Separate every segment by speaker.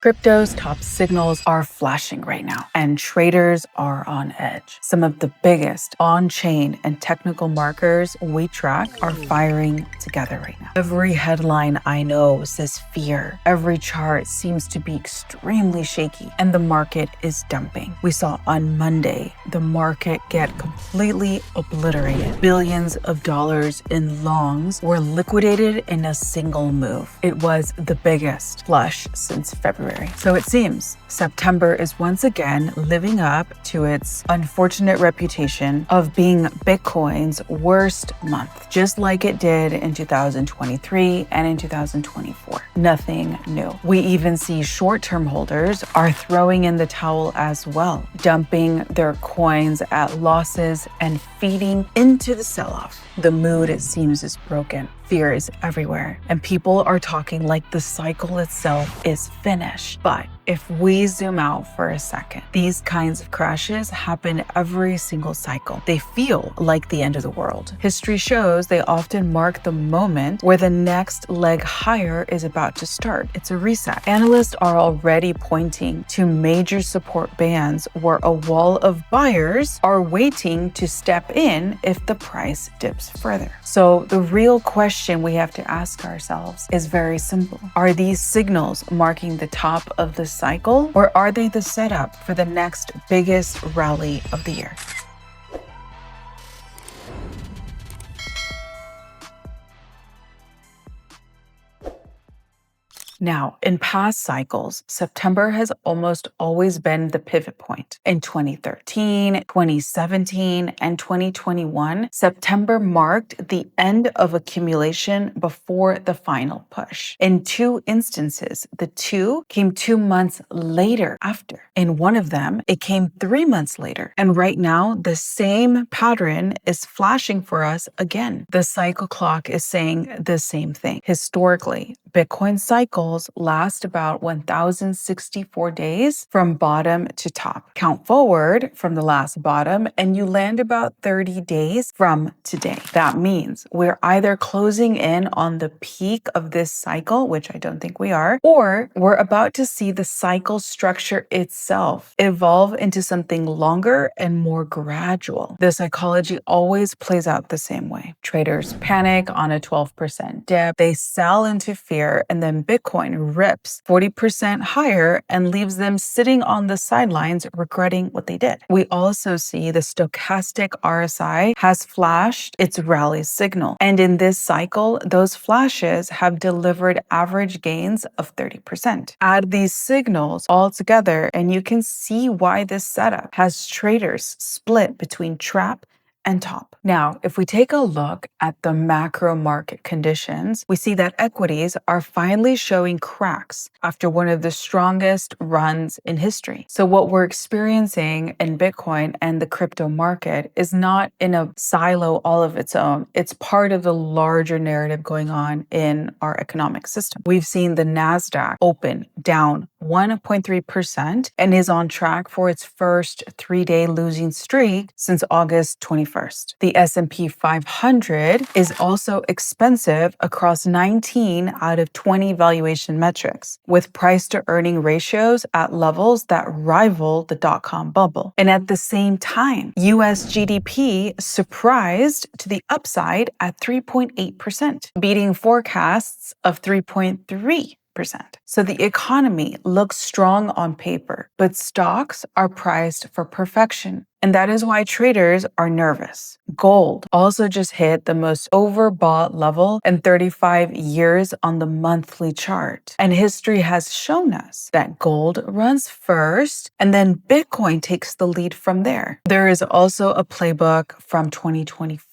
Speaker 1: Crypto's top signals are flashing right now, and traders are on edge. Some of the biggest on-chain and technical markers we track are firing together right now. Every headline I know says fear. Every chart seems to be extremely shaky, and the market is dumping. We saw on Monday the market get completely obliterated. Billions of dollars in longs were liquidated in a single move. It was the biggest flush since February. So it seems September is once again living up to its unfortunate reputation of being Bitcoin's worst month, just like it did in 2023 and in 2024. Nothing new. We even see short-term holders are throwing in the towel as well, dumping their coins at losses and feeding into the sell-off. The mood, it seems, is broken. Fear is everywhere, and people are talking like the cycle itself is finished. But if we zoom out for a second, these kinds of crashes happen every single cycle. They feel like the end of the world. History shows they often mark the moment where the next leg higher is about to start. It's a reset. Analysts are already pointing to major support bands where a wall of buyers are waiting to step in if the price dips further. So the real question we have to ask ourselves is very simple. Are these signals marking the top of the cycle, or are they the setup for the next biggest rally of the year? Now, in past cycles, September has almost always been the pivot point. In 2013, 2017, and 2021, September marked the end of accumulation before the final push. In two instances, the two came 2 months later after. In one of them, it came 3 months later. And right now, the same pattern is flashing for us again. The cycle clock is saying the same thing. Historically, Bitcoin cycles last about 1,064 days from bottom to top. Count forward from the last bottom and you land about 30 days from today. That means we're either closing in on the peak of this cycle, which I don't think we are, or we're about to see the cycle structure itself evolve into something longer and more gradual. The psychology always plays out the same way. Traders panic on a 12% dip. They sell into fear, and then Bitcoin rips 40% higher and leaves them sitting on the sidelines regretting what they did. We also see the stochastic RSI has flashed its rally signal. And in this cycle, those flashes have delivered average gains of 30%. Add these signals all together and you can see why this setup has traders split between trap and top. Now, if we take a look at the macro market conditions, we see that equities are finally showing cracks after one of the strongest runs in history. So what we're experiencing in Bitcoin and the crypto market is not in a silo all of its own. It's part of the larger narrative going on in our economic system. We've seen the NASDAQ open down 1.3% and is on track for its first 3-day losing streak since August 21st. The S&P 500 is also expensive across 19 out of 20 valuation metrics, with price to earning ratios at levels that rival the dot-com bubble. And at the same time, US GDP surprised to the upside at 3.8%, beating forecasts of 3.3%. So the economy looks strong on paper, but stocks are priced for perfection. And that is why traders are nervous. Gold also just hit the most overbought level in 35 years on the monthly chart. And history has shown us that gold runs first and then Bitcoin takes the lead from there. There is also a playbook from 2024.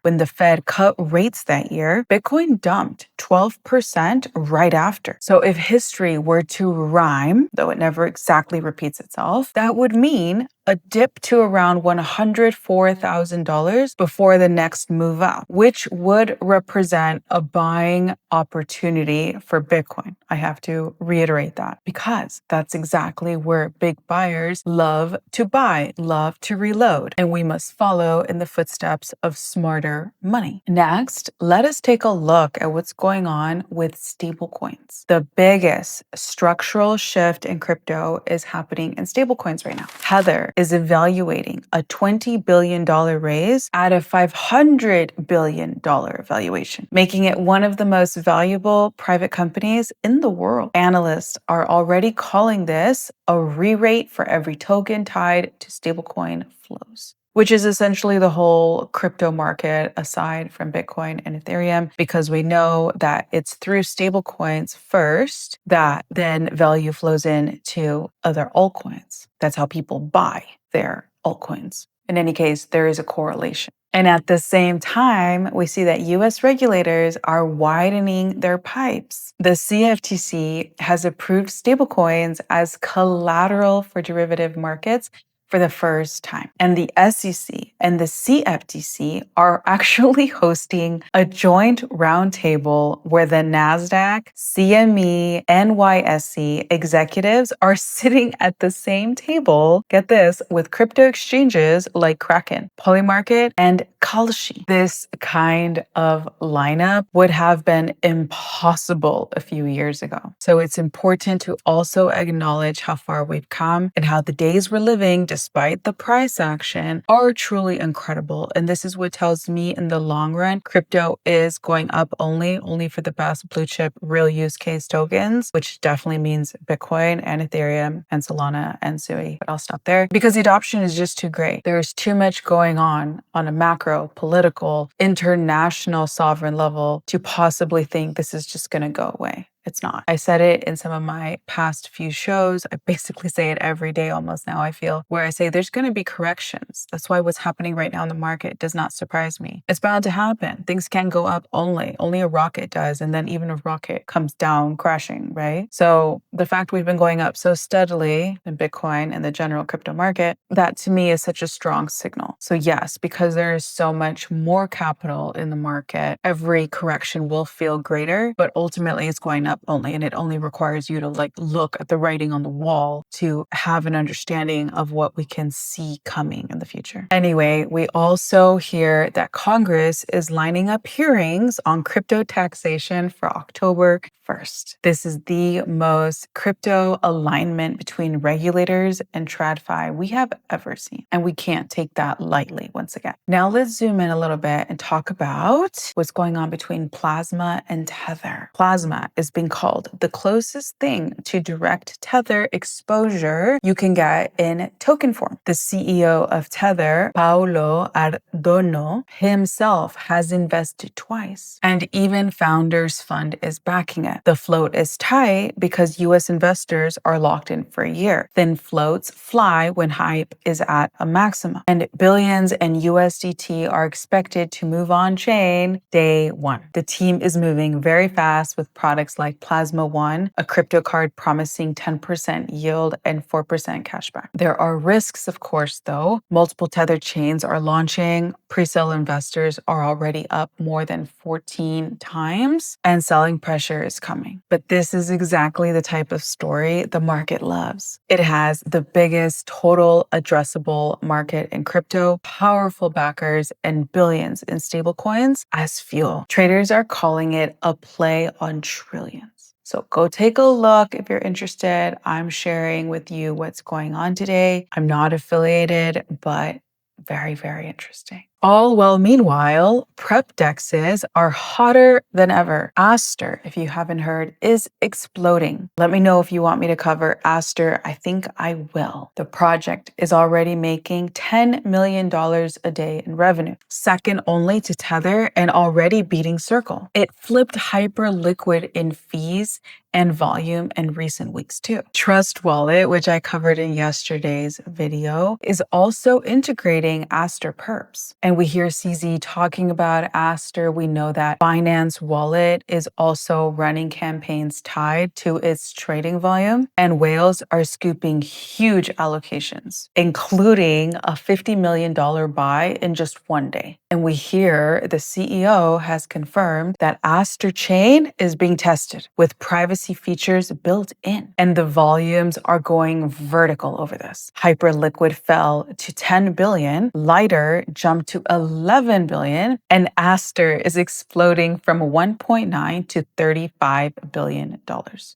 Speaker 1: When the Fed cut rates that year, Bitcoin dumped 12% right after. So if history were to rhyme, though it never exactly repeats itself, that would mean a dip to around $104,000 before the next move up, which would represent a buying opportunity for Bitcoin. I have to reiterate that because that's exactly where big buyers love to buy, love to reload, and we must follow in the footsteps of smarter their money. Next, let us take a look at what's going on with stablecoins. The biggest structural shift in crypto is happening in stablecoins right now. Tether is evaluating a $20 billion raise at a $500 billion valuation, making it one of the most valuable private companies in the world. Analysts are already calling this a re-rate for every token tied to stablecoin flows, which is essentially the whole crypto market aside from Bitcoin and Ethereum, because we know that it's through stablecoins first that then value flows into other altcoins. That's how people buy their altcoins. In any case, there is a correlation. And at the same time, we see that US regulators are widening their pipes. The CFTC has approved stablecoins as collateral for derivative markets for the first time. And the SEC and the CFTC are actually hosting a joint roundtable where the NASDAQ, CME, NYSE executives are sitting at the same table, get this, with crypto exchanges like Kraken, Polymarket, and Kalshi. This kind of lineup would have been impossible a few years ago. So it's important to also acknowledge how far we've come and how the days we're living, despite the price action, are truly incredible. And this is what tells me in the long run, crypto is going up only for the best blue chip real use case tokens, which definitely means Bitcoin and Ethereum and Solana and Sui. But I'll stop there because the adoption is just too great. There's too much going on a macro, political, international sovereign level to possibly think this is just going to go away. It's not. I said it in some of my past few shows. I basically say it every day almost now, I feel, where I say there's going to be corrections. That's why what's happening right now in the market does not surprise me. It's bound to happen. Things can go up only a rocket does. And then even a rocket comes down crashing, right? So the fact we've been going up so steadily in Bitcoin and the general crypto market, that to me is such a strong signal. So yes, because there is so much more capital in the market, every correction will feel greater, but ultimately it's going up only, and it only requires you to look at the writing on the wall to have an understanding of what we can see coming in the future. Anyway, we also hear that Congress is lining up hearings on crypto taxation for October 1st. This is the most crypto alignment between regulators and TradFi we have ever seen, and we can't take that lightly once again. Now let's zoom in a little bit and talk about what's going on between Plasma and Tether. Plasma is being called the closest thing to direct Tether exposure you can get in token form. The CEO of Tether, Paolo Ardono, himself has invested twice, and even Founders Fund is backing it. The float is tight because US investors are locked in for a year. Thin floats fly when hype is at a maximum, and billions in USDT are expected to move on chain day one. The team is moving very fast with products like Plasma One, a crypto card promising 10% yield and 4% cashback. There are risks, of course, though. Multiple Tether chains are launching. Pre-sale investors are already up more than 14 times, and selling pressure is coming. But this is exactly the type of story the market loves. It has the biggest total addressable market in crypto, powerful backers, and billions in stablecoins as fuel. Traders are calling it a play on trillions. So go take a look if you're interested. I'm sharing with you what's going on today. I'm not affiliated, but very, very interesting. All while meanwhile, prep dexes are hotter than ever. Aster, if you haven't heard, is exploding. Let me know if you want me to cover Aster. I think I will. The project is already making $10 million a day in revenue, second only to Tether and already beating Circle. It flipped Hyperliquid in fees and volume in recent weeks too. Trust Wallet, which I covered in yesterday's video, is also integrating Aster Perps. And we hear CZ talking about Aster. We know that Binance Wallet is also running campaigns tied to its trading volume, and whales are scooping huge allocations, including a $50 million buy in just one day. And we hear the CEO has confirmed that Aster chain is being tested with privacy features built in, and the volumes are going vertical over this. Hyperliquid fell to 10 billion, Lighter jumped to to 11 billion, and Aster is exploding from 1.9 to $35 billion.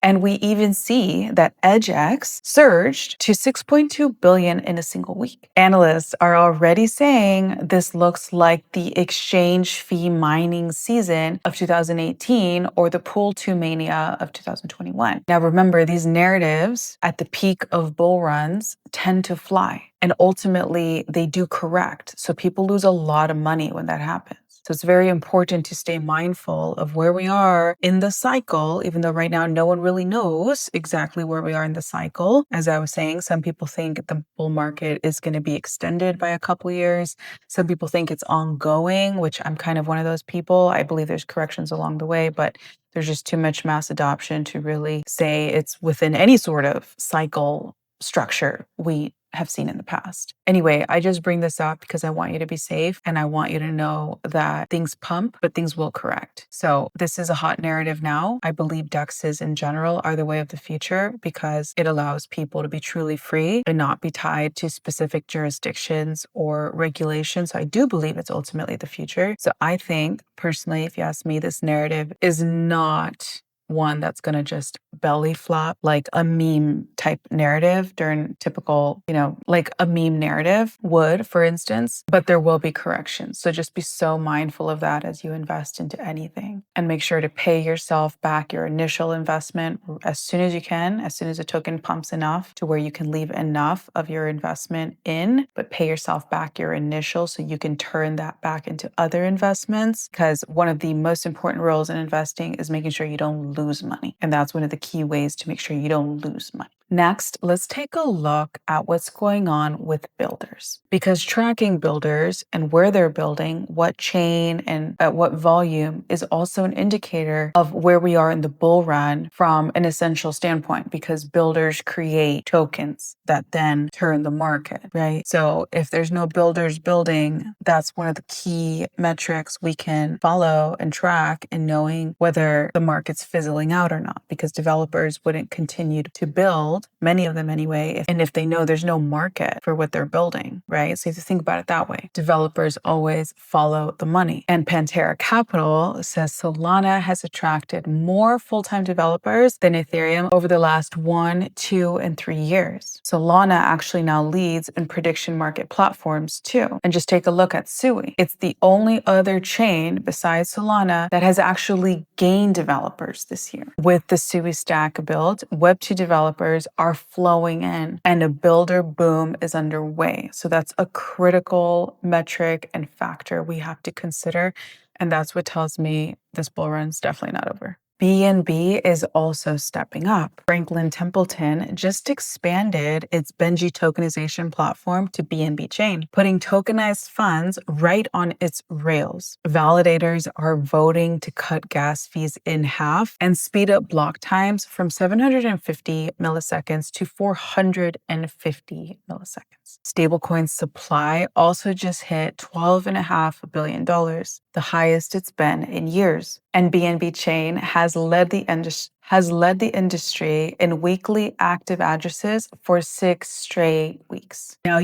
Speaker 1: And we even see that EdgeX surged to 6.2 billion in a single week. Analysts are already saying this looks like the exchange fee mining season of 2018 or the pool 2 mania of 2021. Now remember, these narratives at the peak of bull runs tend to fly, and ultimately they do correct. So people lose a lot of money when that happens. So it's very important to stay mindful of where we are in the cycle, even though right now no one really knows exactly where we are in the cycle. As I was saying, some people think the bull market is going to be extended by a couple of years. Some people think it's ongoing, which I'm kind of one of those people. I believe there's corrections along the way, but there's just too much mass adoption to really say it's within any sort of cycle structure we have seen in the past. Anyway, I just bring this up because I want you to be safe and I want you to know that things pump, but things will correct. So this is a hot narrative now. I believe DEXs in general are the way of the future because it allows people to be truly free and not be tied to specific jurisdictions or regulations. So I do believe it's ultimately the future. So I think personally, if you ask me, this narrative is not one that's going to just belly flop like a meme type narrative during typical, like a meme narrative would, for instance, but there will be corrections. So just be so mindful of that as you invest into anything, and make sure to pay yourself back your initial investment as soon as you can, as soon as the token pumps enough to where you can leave enough of your investment in, but pay yourself back your initial so you can turn that back into other investments. Because one of the most important roles in investing is making sure you don't lose money. And that's one of the key ways to make sure you don't lose money. Next, let's take a look at what's going on with builders, because tracking builders and where they're building, what chain and at what volume is also an indicator of where we are in the bull run from an essential standpoint, because builders create tokens that then turn the market, right? So if there's no builders building, that's one of the key metrics we can follow and track in knowing whether the market's fizzling out or not, because developers wouldn't continue to build, many of them anyway, if they know there's no market for what they're building, right? So you have to think about it that way. Developers always follow the money. And Pantera Capital says Solana has attracted more full-time developers than Ethereum over the last 1, 2, and 3 years. Solana actually now leads in prediction market platforms too. And just take a look at Sui. It's the only other chain besides Solana that has actually gained developers this year. With the Sui stack built, Web2 developers are flowing in and a builder boom is underway. So that's a critical metric and factor we have to consider. And that's what tells me this bull run's definitely not over. BNB is also stepping up. Franklin Templeton just expanded its Benji tokenization platform to BNB Chain, putting tokenized funds right on its rails. Validators are voting to cut gas fees in half and speed up block times from 750 milliseconds to 450 milliseconds. Stablecoin supply also just hit $12.5 billion, the highest it's been in years. And BNB Chain has led the industry in weekly active addresses for 6 straight weeks. Now,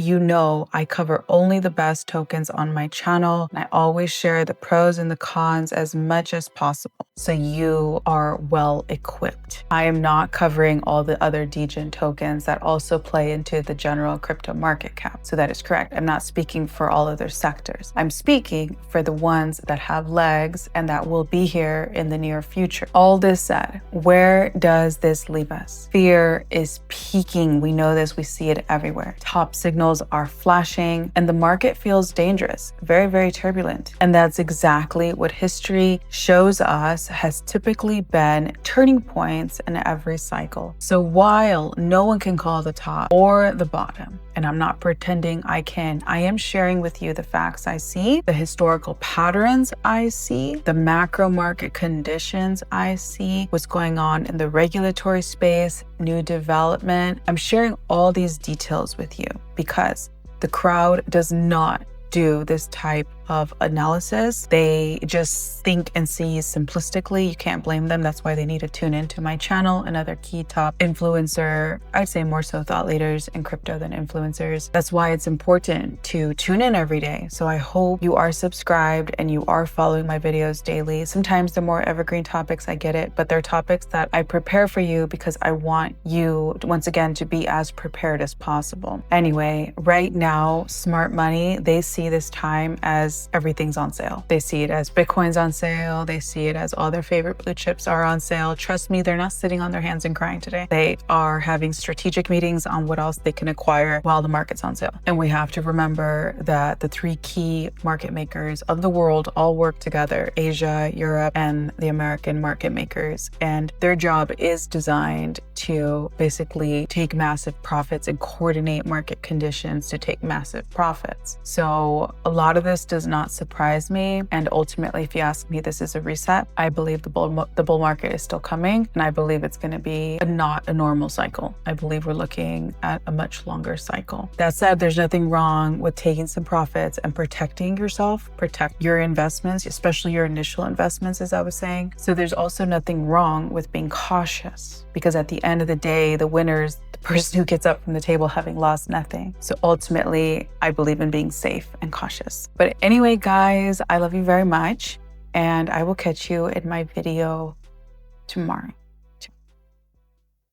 Speaker 1: I cover only the best tokens on my channel, and I always share the pros and the cons as much as possible, so you are well equipped. I am not covering all the other degen tokens that also play into the general crypto market cap. So that is correct. I'm not speaking for all other sectors. I'm speaking for the ones that have legs and that will be here in the near future. All this said, where does this leave us? Fear is peaking. We know this, we see it everywhere. Top signals are flashing and the market feels dangerous, very, very turbulent. And that's exactly what history shows us has typically been turning points in every cycle. So while no one can call the top or the bottom, and I'm not pretending I can, I am sharing with you the facts I see, the historical patterns I see, the macro market conditions I see, what's going on in the regulatory space, new development. I'm sharing all these details with you because the crowd does not do this type of analysis. They just think and see simplistically. You can't blame them. That's why they need to tune into my channel and other key top influencer, I'd say more so thought leaders in crypto than influencers. That's why it's important to tune in every day. So I hope you are subscribed and you are following my videos daily. Sometimes they're more evergreen topics, I get it, but they're topics that I prepare for you because I want you, once again, to be as prepared as possible. Anyway, right now, smart money, they see this time as everything's on sale. They see it as Bitcoin's on sale. They see it as all their favorite blue chips are on sale. Trust me, they're not sitting on their hands and crying today. They are having strategic meetings on what else they can acquire while the market's on sale. And we have to remember that the three key market makers of the world all work together: Asia, Europe, and the American market makers. And their job is designed to basically take massive profits and coordinate market conditions to take massive profits. So a lot of this does not surprise me. And ultimately, if you ask me, this is a reset. I believe the bull market is still coming, and I believe it's going to be not a normal cycle. I believe we're looking at a much longer cycle. That said, there's nothing wrong with taking some profits and protecting yourself, protect your investments, especially your initial investments, as I was saying. So there's also nothing wrong with being cautious, because at the end of the day, the winner is the person who gets up from the table having lost nothing. So ultimately, I believe in being safe and cautious. But anyway, guys, I love you very much, and I will catch you in my video tomorrow.